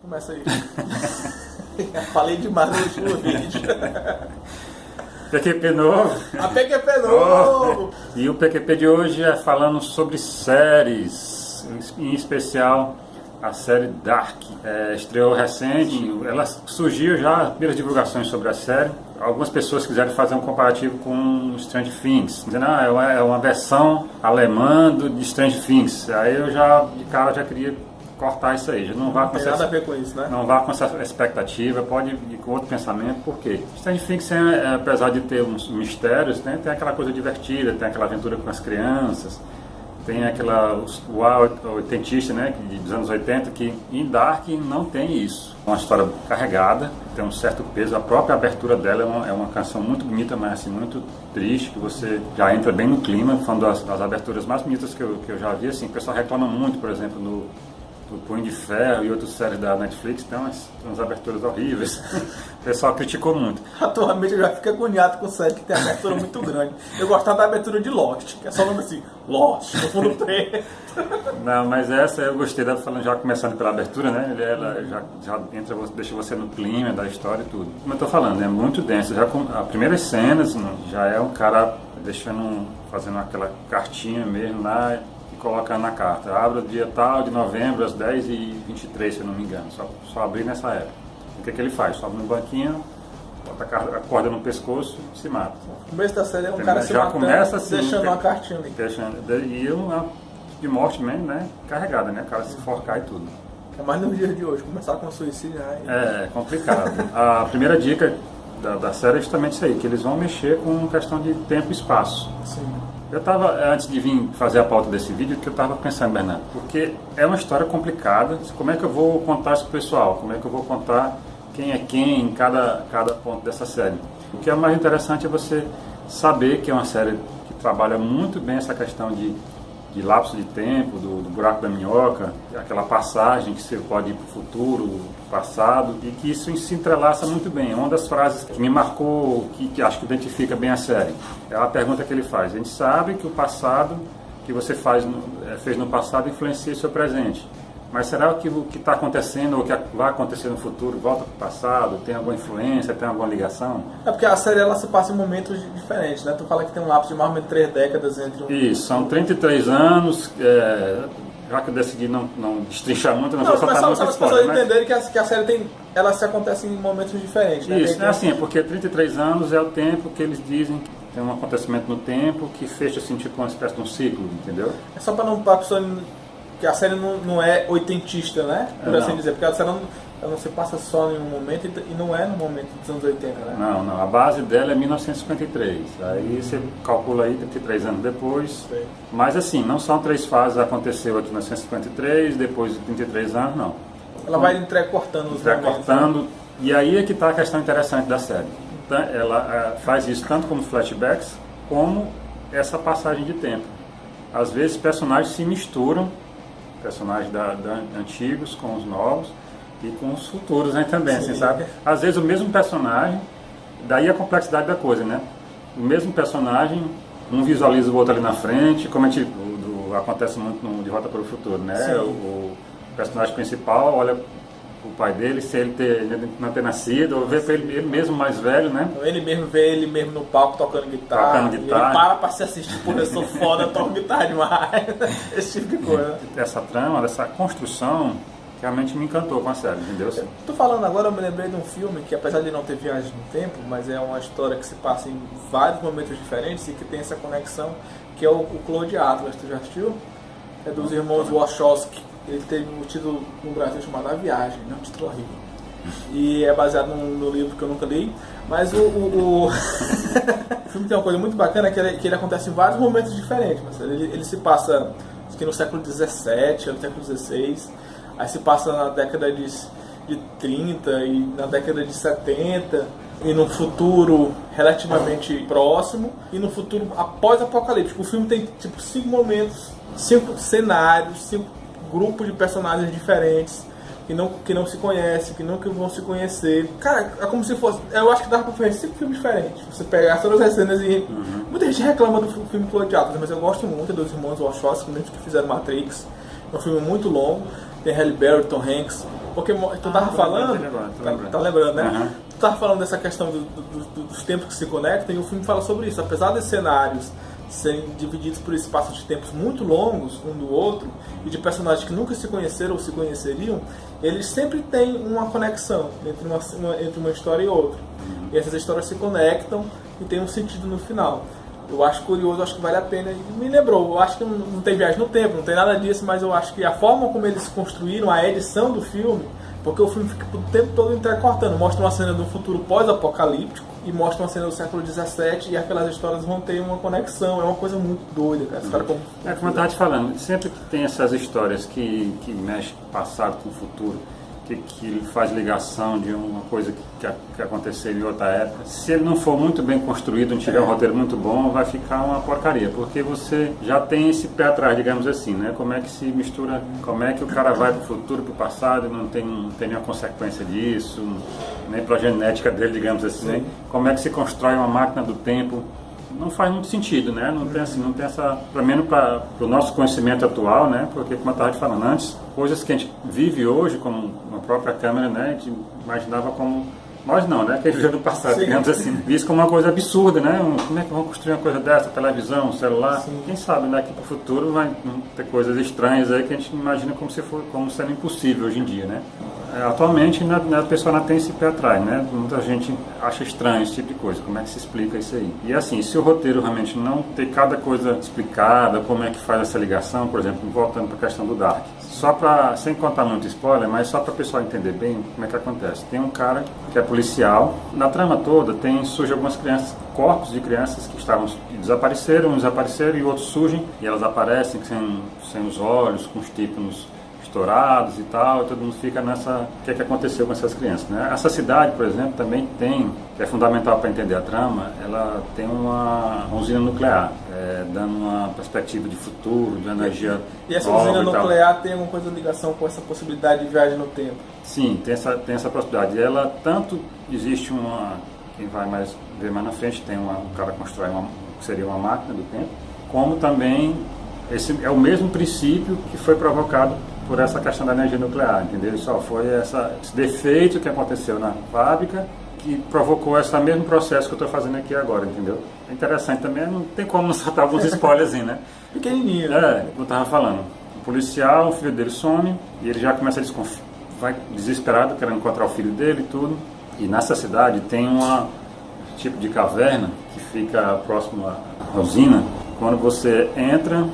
Começa aí. Falei demais no último vídeo. PQP novo. A PQP novo! E o PQP de hoje é falando sobre séries, em especial a série Dark. Estreou recente, ela surgiu já as primeiras divulgações sobre a série. Algumas pessoas quiseram fazer um comparativo com Stranger Things, dizendo é uma versão alemã de Stranger Things. Aí eu de cara já queria cortar isso aí, já não vá com nada a ver com isso, né? Não vá com essa expectativa, pode ir com outro pensamento, por quê? Stranger Things, apesar de ter uns mistérios, né, tem aquela coisa divertida, tem aquela aventura com as crianças, tem o ar oitentista, né, dos anos 80, que em Dark não tem isso. É uma história carregada, tem um certo peso, a própria abertura dela é uma canção muito bonita, mas assim, muito triste, que você já entra bem no clima, falando das aberturas mais bonitas que eu já vi, assim, o pessoal reclama muito, por exemplo, do Punho de Ferro e outras séries da Netflix, tem umas aberturas horríveis. O pessoal criticou muito. Atualmente eu já fico agoniado com série que tem abertura muito grande. Eu gostava da abertura de Lost, que é só o nome assim, Lost, no fundo preto. Não, mas essa eu gostei dela falando, já começando pela abertura, né? Ela já entra, deixa você no clima da história e tudo. Como eu tô falando, é muito denso. Já com as primeiras cenas, já é um cara fazendo aquela cartinha mesmo lá, colocando na carta, abra dia tal de novembro às 10h23, se eu não me engano, só abrir nessa época. O que ele faz? Sobe no banquinho, bota a corda no pescoço e se mata. O começo da série é um cara se já matando, começa assim, deixando uma cartinha ali. E uma de morte mesmo, né? Carregada, né? O cara se forcar e tudo. É mais nos dias de hoje, começar com suicídio. É complicado. A primeira dica da série é justamente isso aí, que eles vão mexer com questão de tempo e espaço. Sim. Eu estava, antes de vir fazer a pauta desse vídeo, que eu estava pensando, Bernardo, porque é uma história complicada, como é que eu vou contar isso pro pessoal? Como é que eu vou contar quem é quem em cada ponto dessa série? O que é mais interessante é você saber que é uma série que trabalha muito bem essa questão de lapso de tempo, do buraco da minhoca, aquela passagem que você pode ir para o futuro, passado, e que isso se entrelaça muito bem. Uma das frases que me marcou, que acho que identifica bem a série, é a pergunta que ele faz. A gente sabe que o passado que você fez no passado influencia o seu presente. Mas será que o que está acontecendo ou o que vai acontecer no futuro volta para o passado? Tem alguma influência? Tem alguma ligação? É porque a série ela se passa em momentos diferentes, né? Tu fala que tem um lapso de mais ou menos 3 décadas entre um... Isso, são 33 anos, já que eu decidi não destrinchar muito, não vou soltar muito spoiler. As pessoas entenderem que a série ela se acontece em momentos diferentes, né? Isso, é assim, porque 33 anos é o tempo que eles dizem que tem um acontecimento no tempo que fecha assim, tipo uma espécie de um ciclo, entendeu? É só para a pessoa... que a série não é oitentista, né? Por assim dizer, porque a série não se passa só em um momento e não é no momento dos anos 80, né? Não, a base dela é 1953, aí você calcula aí 33 anos depois, Sim. Mas assim, não são 3 fases, aconteceu aqui em 1953, depois de 33 anos, não. Ela vai entrecortando os momentos. Né? E aí é que está a questão interessante da série. Então, ela faz isso tanto como flashbacks, como essa passagem de tempo. Às vezes personagens se misturam, personagens antigos com os novos e com os futuros, né, também, assim, sabe? Às vezes o mesmo personagem, daí a complexidade da coisa, né? O mesmo personagem, um visualiza o outro ali na frente, como acontece muito no De Volta para o Futuro, né? O personagem principal olha o pai dele, se ele não ter nascido, ou vê ele mesmo mais velho, né? Ele mesmo vê ele mesmo no palco tocando guitarra. Ele para se assistir, pô, eu sou foda, toco guitarra demais. Esse tipo de coisa. Essa trama, essa construção, realmente me encantou com a série, entendeu? Tô falando agora, eu me lembrei de um filme que, apesar de não ter viagem no tempo, mas é uma história que se passa em vários momentos diferentes e que tem essa conexão, que é o Cloud Atlas. Tu já assistiu? É dos irmãos Wachowski. Ele teve um título no Brasil chamado A Viagem, né? Um título horrível. E é baseado no livro que eu nunca li. Mas o filme tem uma coisa muito bacana, que ele acontece em vários momentos diferentes. Mas ele se passa acho que no século XVII, no século XVI. Aí se passa na década de 30 e na década de 70. E num futuro relativamente próximo. E no futuro após-apocalíptico. O filme tem tipo 5 momentos, 5 cenários, 5 grupos de personagens diferentes que não se conhecem, que nunca vão se conhecer. Cara, é como se fosse... Eu acho que dava pra fazer 5 filmes diferentes. Você pegar todas as cenas e... Muita gente reclama do filme Cloud Atlas, mas eu gosto muito dos irmãos Wachowski, mesmo que fizeram Matrix. É um filme muito longo. Tem Halle Berry, Tom Hanks. Porque tu tava falando, tá lembrando, né? Uhum. Tu tava falando dessa questão dos tempos que se conectam, e o filme fala sobre isso. Apesar desses cenários serem divididos por espaços de tempos muito longos um do outro, e de personagens que nunca se conheceram ou se conheceriam, eles sempre têm uma conexão entre uma história e outra. E essas histórias se conectam e tem um sentido no final. Eu acho curioso, acho que vale a pena. E me lembrou, eu acho que não tem viagem no tempo, não tem nada disso, mas eu acho que a forma como eles construíram a edição do filme, porque o filme fica o tempo todo intercortando, mostra uma cena do futuro pós-apocalíptico e mostra uma cena do século XVII, e aquelas histórias vão ter uma conexão. É uma coisa muito doida, cara. Esse cara como eu estava te falando, sempre que tem essas histórias que mexem com o passado, com o futuro, que faz ligação de uma coisa que aconteceu em outra época, se ele não for muito bem construído, não tiver um roteiro muito bom, vai ficar uma porcaria, porque você já tem esse pé atrás, digamos assim, né? Como é que se mistura, como é que o cara vai para o futuro, para o passado, e não tem nenhuma consequência disso, nem para a genética dele, digamos assim, né? Como é que se constrói uma máquina do tempo? Não faz muito sentido, né? Não tem essa, pelo menos para o nosso conhecimento atual, né? Porque, como eu estava te falando antes, coisas que a gente vive hoje, como uma própria câmera, né? A gente imaginava como... Nós não, né? Que a gente viveu no passado, digamos assim. Visto como uma coisa absurda, né? Como é que vão construir uma coisa dessa? Televisão, celular? Sim. Quem sabe, daqui para o futuro vai ter coisas estranhas aí que a gente imagina como sendo impossível hoje em dia, né? Atualmente, a pessoa não tem esse pé atrás, né? Muita gente acha estranho esse tipo de coisa. Como é que se explica isso aí? E assim, se o roteiro realmente não ter cada coisa explicada, como é que faz essa ligação, por exemplo, voltando para a questão do Dark. Sem contar muito spoiler, mas só para o pessoal entender bem como é que acontece. Tem um cara que é policial. Na trama toda surgem algumas crianças, corpos de crianças que desapareceram, uns apareceram e outros surgem. E elas aparecem sem os olhos, com os tímpanos estourados e tal, e todo mundo fica nessa... O que é que aconteceu com essas crianças, né? Essa cidade, por exemplo, também tem, que é fundamental para entender a trama, ela tem uma usina nuclear, dando uma perspectiva de futuro, de energia. E essa usina nuclear tem alguma coisa de ligação com essa possibilidade de viagem no tempo? Sim, tem essa possibilidade. E ela, tanto existe quem vai ver mais na frente, um cara constrói que seria uma máquina do tempo, como também esse é o mesmo princípio que foi provocado por essa questão da energia nuclear, entendeu? Só foi esse defeito que aconteceu na fábrica que provocou esse mesmo processo que eu estou fazendo aqui agora, entendeu? É interessante também, não tem como não saltar alguns spoilers, né? Pequenininho. Como eu estava falando. O policial, o filho dele some e ele já começa a vai desesperado, querendo encontrar o filho dele e tudo. E nessa cidade tem um tipo de caverna que fica próximo à usina. Quando você entra,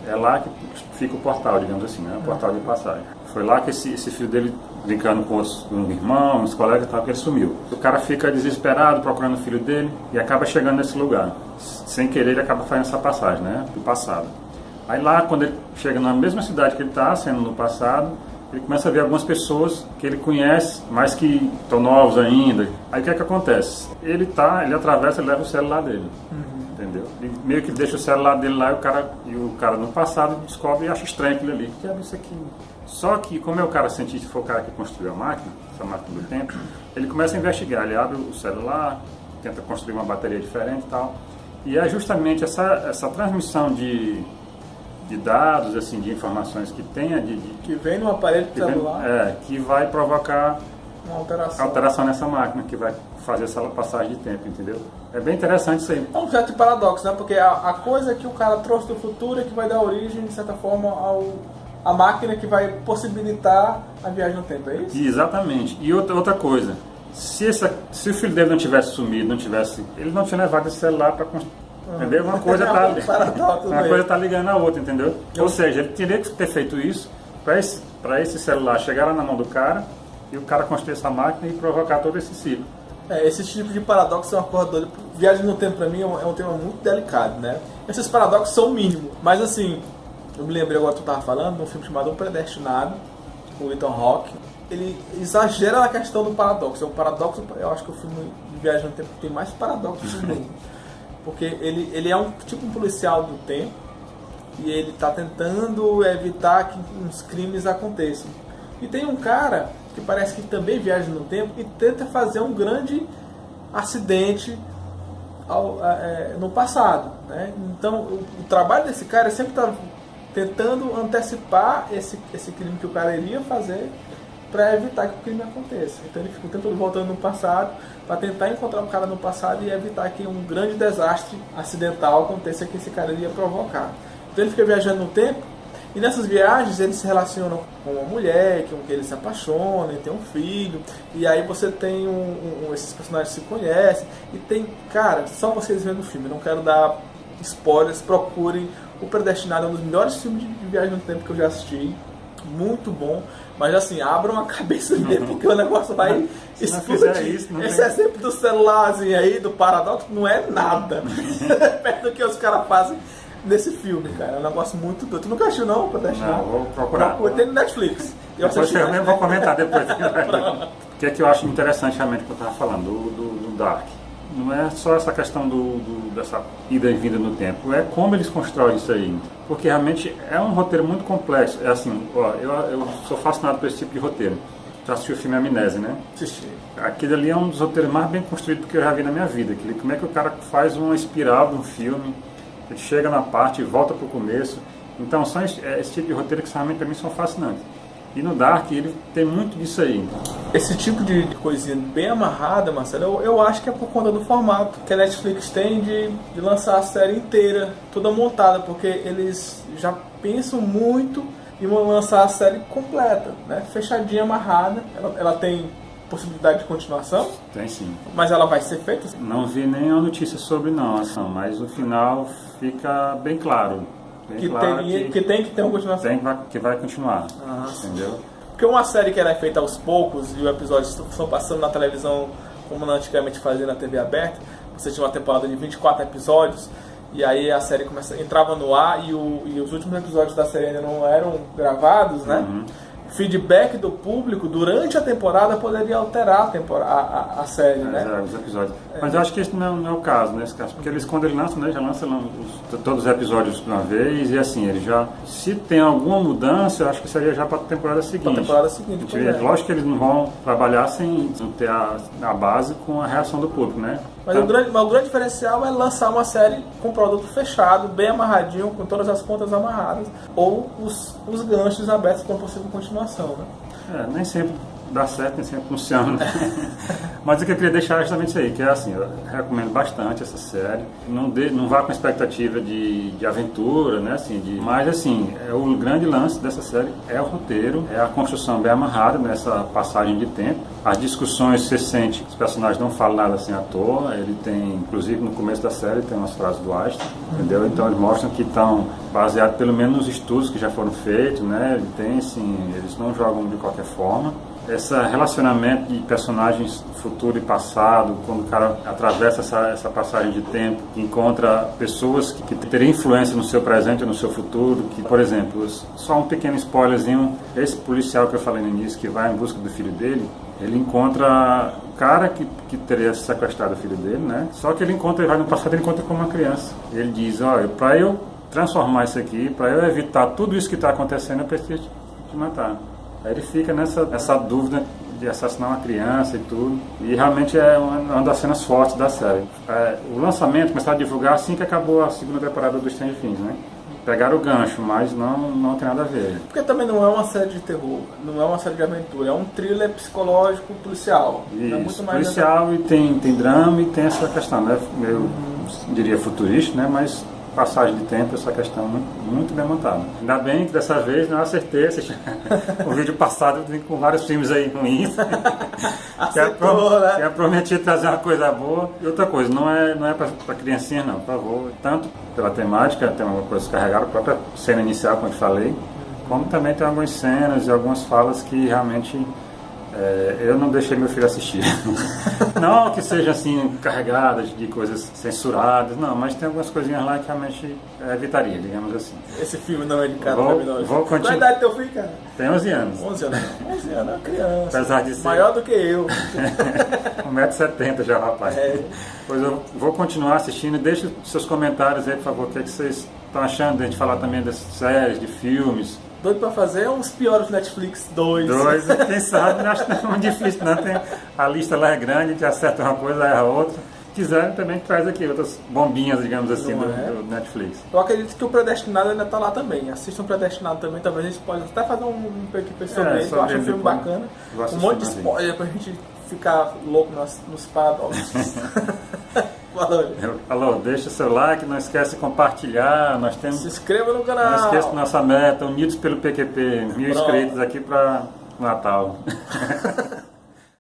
é lá que fica o portal, digamos assim, né? O portal de passagem. Foi lá que esse filho dele, brincando com um irmão, uns colegas e tal, que ele sumiu. O cara fica desesperado procurando o filho dele e acaba chegando nesse lugar. Sem querer, ele acaba fazendo essa passagem, né? Do passado. Aí lá, quando ele chega na mesma cidade que ele está, sendo no passado, ele começa a ver algumas pessoas que ele conhece, mas que estão novos ainda. Aí o que é que acontece? Ele atravessa e leva o celular dele. Entendeu? Ele meio que deixa o celular dele lá e o cara no passado descobre e acha estranho aquilo ali. Que é isso aqui? Só que, como é o cara cientista, foi o cara que construiu a máquina, essa máquina do tempo, ele começa a investigar. Ele abre o celular, tenta construir uma bateria diferente e tal. E é justamente essa transmissão de dados, assim, de informações que tenha que vem no aparelho celular, que vai provocar uma alteração nessa máquina, que vai fazer essa passagem de tempo, entendeu? É bem interessante isso aí. É um certo paradoxo, né? Porque a coisa que o cara trouxe do futuro é que vai dar origem, de certa forma, a máquina que vai possibilitar a viagem no tempo, é isso? Exatamente. E outra coisa, se o filho dele não tivesse sumido, ele não tinha levado esse celular para entendeu? Uma coisa está ligando a outra, entendeu? Ou seja, ele teria que ter feito isso para esse celular chegar lá na mão do cara e o cara construir essa máquina e provocar todo esse ciclo. Esse tipo de paradoxo é uma coisa doida. Viagem no tempo, para mim, é um tema muito delicado, né? Esses paradoxos são o mínimo. Mas, assim, eu me lembrei agora que tu estava falando de um filme chamado O Predestinado, com o Ethan Hawke. Ele exagera na questão do paradoxo. É um paradoxo, eu acho que o filme de Viagem no Tempo tem mais paradoxos do mundo. Porque ele é um policial do tempo e ele está tentando evitar que uns crimes aconteçam. E tem um cara que parece que também viaja no tempo e tenta fazer um grande acidente no passado, né? Então o trabalho desse cara é sempre estar tentando antecipar esse crime que o cara iria fazer para evitar que o crime aconteça. Então ele fica o tempo todo voltando no passado para tentar encontrar o cara no passado e evitar que um grande desastre acidental aconteça que esse cara ia provocar. Então ele fica viajando no tempo e nessas viagens eles se relacionam com uma mulher, com que ele se apaixona, e tem um filho, e aí você tem esses personagens se conhecem, e tem, cara, só vocês vendo o filme, não quero dar spoilers, procurem O Predestinado, é um dos melhores filmes de viagem no tempo que eu já assisti, muito bom, mas assim, abram a cabeça dele, porque o negócio vai explodir. Esse exemplo do celularzinho aí, do paradoxo, não é nada perto do que os caras fazem nesse filme, cara. É um negócio muito doido. Tu nunca assistiu não, Predestinado? Não, vou procurar. Tem no Netflix. Eu mesmo vou comentar depois. O que é que eu acho interessante realmente que eu estava falando, do Dark? Não é só essa questão dessa ida e vinda no tempo, é como eles constroem isso aí. Porque realmente é um roteiro muito complexo. É assim, ó, eu sou fascinado por esse tipo de roteiro. Já assistiu o filme Amnésia, né? Assisti. Aquele ali é um dos roteiros mais bem construídos que eu já vi na minha vida. Como é que o cara faz uma espiral de um filme, ele chega na parte e volta para o começo. Então, são esse tipo de roteiro que realmente para mim são fascinantes. E no Dark ele tem muito disso aí. Esse tipo de coisinha bem amarrada, Marcelo, eu acho que é por conta do formato que a Netflix tem de lançar a série inteira, toda montada, porque eles já pensam muito em lançar a série completa, né? Fechadinha, amarrada. Ela tem possibilidade de continuação? Tem sim. Mas ela vai ser feita? Não vi nenhuma notícia sobre não, mas no final fica bem claro. Que tem que ter uma continuação. Que vai continuar, entendeu? Porque uma série que era feita aos poucos e os episódios estão passando na televisão como antigamente fazia na TV aberta, você tinha uma temporada de 24 episódios e aí a série entrava no ar e os últimos episódios da série ainda não eram gravados, né? Uhum. Feedback do público durante a temporada poderia alterar a série, né? Os episódios. Mas eu acho que esse não é o caso, nesse caso, porque quando eles lançam, né, já lançam todos os episódios de uma vez e assim, ele já, se tem alguma mudança, eu acho que seria já para a temporada seguinte. Para a temporada seguinte, Lógico que eles não vão trabalhar sem ter a base com a reação do público, né? Mas o grande diferencial é lançar uma série com produto fechado, bem amarradinho, com todas as pontas amarradas, ou os ganchos abertos para uma possível continuação, né? Nem sempre dá certo, nem sempre funciona. Mas o que eu queria deixar é justamente isso aí, que é assim, eu recomendo bastante essa série. Não vá com expectativa de aventura, né? Assim, mas assim, o grande lance dessa série é o roteiro, é a construção bem amarrada nessa passagem de tempo. As discussões, você sente, os personagens não falam nada assim à toa, ele tem, inclusive no começo da série, tem umas frases do Einstein, entendeu? Então eles mostram que estão baseados pelo menos nos estudos que já foram feitos, né? Ele tem, assim, eles não jogam de qualquer forma. Esse relacionamento de personagens futuro e passado, quando o cara atravessa essa passagem de tempo, encontra pessoas que teriam influência no seu presente ou no seu futuro, que, por exemplo, só um pequeno spoilerzinho, esse policial que eu falei no início, que vai em busca do filho dele, ele encontra o cara que teria sequestrado o filho dele, né? Só que ele vai no passado, ele encontra como uma criança. Ele diz, olha, para eu transformar isso aqui, para eu evitar tudo isso que está acontecendo, eu preciso te matar. Aí ele fica nessa dúvida de assassinar uma criança e tudo. E realmente é uma das cenas fortes da série. O lançamento começou a divulgar assim que acabou a segunda temporada do Stranger Things, né? Pegaram o gancho, mas não tem nada a ver. Porque também não é uma série de terror, não é uma série de aventura, é um thriller psicológico policial. Isso, é muito mais policial e tem drama e tem essa questão, né? Eu diria futurista, né? Mas passagem de tempo, essa questão muito bem montada. Ainda bem que dessa vez não acertei o vídeo passado com vários filmes aí ruins. que prometi trazer uma coisa boa. E outra coisa, não é para criancinha não, por favor. Tanto pela temática, tem uma coisa carregada, a própria cena inicial, como eu falei, como também tem algumas cenas e algumas falas que realmente eu não deixei meu filho assistir. Não que seja assim, carregadas de coisas censuradas, não, mas tem algumas coisinhas lá que realmente evitaria, digamos assim. Esse filme não é indicado para menores. Qual a idade do teu filho, cara? Tem 11 anos. 11 anos é uma criança. Apesar de ser maior do que eu. 1,70 m já, rapaz. Pois eu vou continuar assistindo. Deixe seus comentários aí, por favor, o que vocês estão achando de a gente falar também dessas séries, de filmes. Doido pra fazer uns piores Netflix 2. Quem sabe, não acho que não é muito difícil, não. A lista lá é grande, a gente acerta uma coisa, erra outra. quiserem também traz aqui outras bombinhas, digamos assim, do Netflix. Eu acredito que o Predestinado ainda está lá também. Assistam o Predestinado também, talvez a gente pode até fazer um PQP sobre ele, que eu acho um filme bacana. Um monte de spoiler pra gente ficar louco nos paradoxos. Alô, deixa o seu like, não esquece de compartilhar. Nós temos, se inscreva no canal. Não esqueça nossa meta, unidos pelo PQP, 1000 inscritos aqui para Natal.